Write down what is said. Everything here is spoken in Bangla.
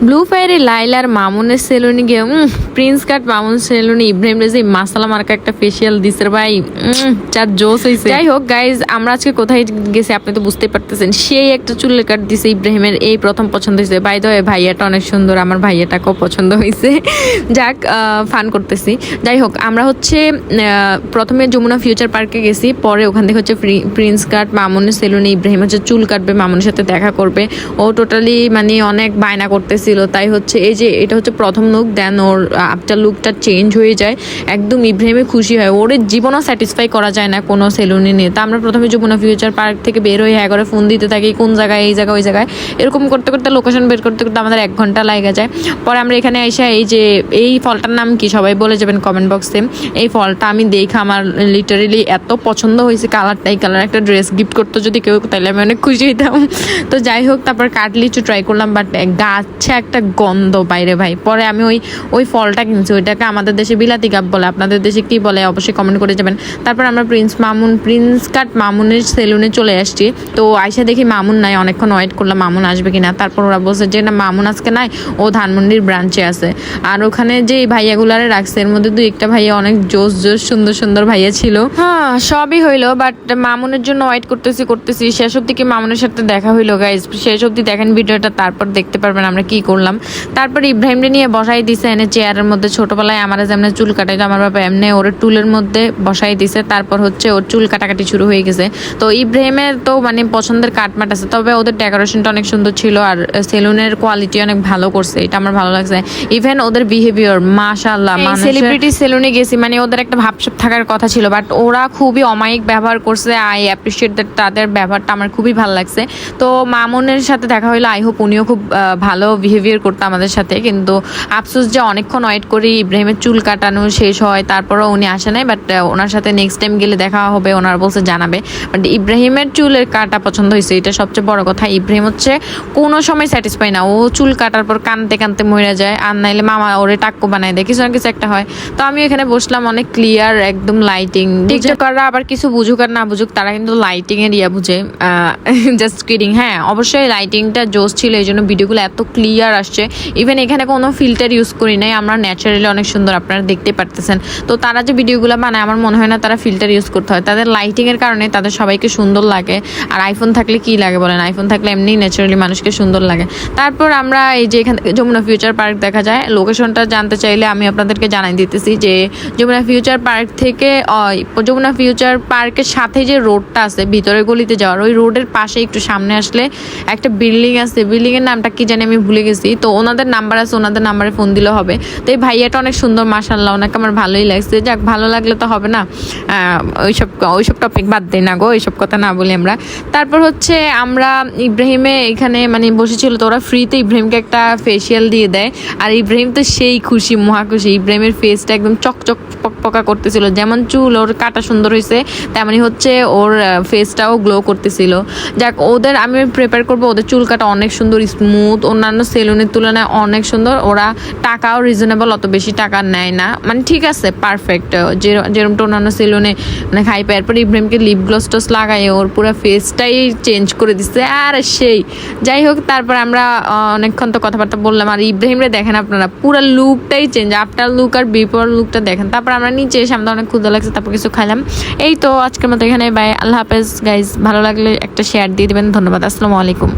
ব্লু ফায়ারে লাইলার মামুনের সেলুনে গিয়ে প্রিন্স কাট মামুন সেলুনে ইব্রাহিম রেজি মাসালা মার্কা একটা ফেসিয়াল দিছে ভাই, যার জোস হয়েছে। যাই হোক গাইজ, আমরা আজকে কোথায় গেছি আপনি তো বুঝতে পারতেছেন। সেই একটা চুলের কাট দিছে ইব্রাহিমের, এই প্রথম পছন্দ হয়েছে। বাই দ্য ওয়ে ভাইয়াটা অনেক সুন্দর, আমার ভাইয়াটাকেও পছন্দ হয়েছে। যাক, ফান করতেছি। যাই হোক, আমরা হচ্ছে প্রথমে যমুনা ফিউচার পার্কে গেছি, পরে ওখান থেকে হচ্ছে প্রিন্স কাট মামুনের সেলুনে ইব্রাহিম হচ্ছে চুল কাটবে, মামুনের সাথে দেখা করবে। ও টোটালি মানে অনেক বায়না করতেছিল, তাই হচ্ছে এই যে এটা হচ্ছে প্রথম লুক, দেন ওর আফটার লুকটা চেঞ্জ হয়ে যায়। একদম ইব্রাহিমে খুশি হয়, ওর জীবনও স্যাটিসফাই করা যায় না কোনো সেলুনে নিয়ে। তা আমরা প্রথমে যমুনা ফিউচার পার্ক থেকে বের হয়ে করে ফোন দিতে থাকি, কোন জায়গায়, এই জায়গায়, ওই জায়গায়, এরকম করতে করতে লোকেশন বের করতে করতে আমাদের 1 ঘন্টা লাগে যায়। পরে আমরা এখানে এসে এই যে এই ফলটার নাম কি সবাই বলে যাবেন কমেন্ট বক্সে। এই ফলটা আমি দেখে আমার লিটারেলি এত পছন্দ হয়েছে, কালারটাই কালার। একটা ড্রেস গিফট করতো যদি কেউ, তাহলে আমি অনেক খুশি হইতাম। তো যাই হোক, তারপর কাটলিচু ট্রাই করলাম, বাট গাছে একটা গন্ধ বাইরে ভাই। পরে আমি ওই ফলটা কিনছি, ওইটাকে আমাদের দেশে বিলাতি গাব বলে, আপনাদের দেশে কি বলে অবশ্যই কমেন্ট করে যাবেন। তারপর আমরা প্রিন্স কাট মামুনের সেলুনে চলে আসছি। তো আইসা দেখি মামুন নাই, অনেকক্ষণ ওয়েট করলাম মামুন আসবে কিনা। তারপর ওরা বলছে যে না, মামুন আজকে নাই, ও ধানমন্ডির ব্রাঞ্চে আছে। আর ওখানে যে ভাইয়াগুলারে রাখছে এর মধ্যে 2-1টা ভাইয়া অনেক জোস সুন্দর সুন্দর ভাইয়া ছিল। হ্যাঁ, সবই হইলো, বাট মামুনের জন্য ওয়েট করতেছি শেষ অব্দি কি মামুনের সাথে দেখা হইলো গাইজ। শেষ অব্দি দেখেন ভিডিওটা, তারপর দেখতে পারবেন আমরা কি করলাম। তারপর ইব্রাহিমরে নিয়ে বসাই দিছে এনে চেয়ারের মধ্যে। ছোটবেলায় আমার যেমন চুল কাটাইতো আমার বাবা, এমনি ওর টুলের মধ্যে বসাই দিছে। তারপর হচ্ছে ওর চুল কাটাকাটি শুরু হয়ে গেছে। তো ইব্রাহিমের তো মানে পছন্দের কাটমাট আছে, তবে ওদের ডেকোরেশনটা অনেক সুন্দর ছিল, আর সেলুনের কোয়ালিটি অনেক ভালো করছে, এটা আমার ভালো লাগছে। ইভেন ওদের বিহেভিয়ার মাশাআল্লাহ, মানে সেলিব্রিটি সেলুনে গেছি মানে ওদের একটা ভাবসাব থাকার কথা ছিল, বাট ওরা খুবই অমায়িক ব্যবহার করছে। আই অ্যাপ্রিসিয়েট দ্যাট, তাদের ব্যবহারটা আমার খুবই ভালো লাগছে। তো মামুনের সাথে দেখা হইলো, আই হোপ উনিও খুব ভালো বিহেভিয়ার করতো আমাদের সাথে। কিন্তু আফসোস যে অনেকক্ষণ ওয়েট করি, ইব্রাহিমের চুল কাটানো শেষ হয়, তারপরও উনি আসে নাই। বাট ওনার সাথে নেক্সট টাইম গেলে দেখা হবে, ওনার বলছে জানাবে। বাট ইব্রাহিমের চুলের কাটা পছন্দ হয়েছে, এটা সবচেয়ে বড় কথা। ইব্রাহিম হচ্ছে কোনো সময় স্যাটিসফাই না, ও চুল কাটার পর কানতে কানতে মরে যায়, আর নাইলে মামা ওরে টাক্কু বানায় দেয়, কিছু না কিছু একটা হয়। তো আমি এখানে বসলাম, অনেক ক্লিয়ার একদম লাইটিং। টিকটকাররা আবার কিছু বুঝুক আর না বুঝুক, তারা কিন্তু লাইটিং এর বুঝে, জাস্ট কিডিং। হ্যাঁ, অবশ্যই লাইটিংটা জোস ছিল, এই জন্য ভিডিওগুলো এত ক্লিয়ার আসছে। ইভেন এখানে কোনো ফিল্টার ইউজ করি নাই, আমরা ন্যাচারালি অনেক সুন্দর, আপনারা দেখতে পারতেছেন। তো তারা যে ভিডিওগুলো বানায় আমার মনে হয় না তারা ফিল্টার ইউজ করতে হয়, তাদের লাইটিং এর কারণে তাদের সবাইকে সুন্দর লাগে। আর আইফোন থাকলে কি লাগে বলেন, আইফোন থাকলে এমনি ন্যাচারালি মানুষকে সুন্দর লাগে। তারপর আমরা এই যে এখান থেকে যমুনা ফিউচার পার্ক দেখা যায়, লোকেশনটা জানতে চাইলে আমি আপনাদেরকে জানাই দিতেছি যে যমুনা ফিউচার পার্ক থেকে যমুনা ফিউচার পার্কের সাথে যে রোডটা আছে ভিতরে গলিতে যাওয়ার, ওই রোডের পাশে একটু সামনে আসলে একটা বিল্ডিং আছে, বিল্ডিং এর নামটা কি জানি আমি ভুলে গেছি। তো ওনাদের নাম্বার আছে, ওনাদের নাম্বারে ফোন দিলেও হবে। তো এই ভাইয়াটা অনেক সুন্দর মাশাআল্লাহ, ওনাকে আমার ভালোই লাগছে। যাক, ভালো লাগলে তো হবে না, ওইসব টপিক বাদ দিই না গো, ওইসব কথা না বলি আমরা। তারপর হচ্ছে আমরা ইব্রাহিমে এখানে মানে বসেছিল, তো ওরা ফ্রিতে ইব্রাহিমকে একটা ফেসিয়াল দিয়ে দেয়। আর ইব্রাহিম তো সেই খুশি, মহা খুশি। ইব্রাহিমের ফেসটা একদম চকচক পকপকা করতেছিল, যেমন চুল ওর কাটা সুন্দর হয়েছে তেমনই হচ্ছে ওর ফেসটাও গ্লো করতেছিল। যাক, ওদের আমি প্রেফার করবো, ওদের চুল কাটা অনেক সুন্দর, স্মুথ, অন্যান্য সেলুনের তুলনায় অনেক সুন্দর। ওরা টাকাও রিজনেবল, অত বেশি টাকা নেয় না, মানে ঠিক আছে, পারফেক্ট, যেরকমটা অন্যান্য সেলুনে মানে খাই পায়। এরপর ইব্রাহিমকে লিপ গ্লস টস লাগাই ওর পুরো ফেসটাই চেঞ্জ করে দিচ্ছে, আর সেই। যাই হোক, তারপর আমরা অনেকক্ষণ তো কথাবার্তা বললাম। আর ইব্রাহিমরে দেখেন আপনারা, পুরো লুকটাই চেঞ্জ, আফটার লুক আর বিফোর লুকটা দেখেন। তারপর আমরা নিচে এসে আমাদের অনেক ক্ষুধা লাগছে, তারপর কিছু খাইলাম। এই তো আজকের মতো এখানে বাই, আল্লাহ হাফেজ গাইজ। ভালো লাগলে একটা শেয়ার দিয়ে দিবেন, ধন্যবাদ, আসসালামু আলাইকুম।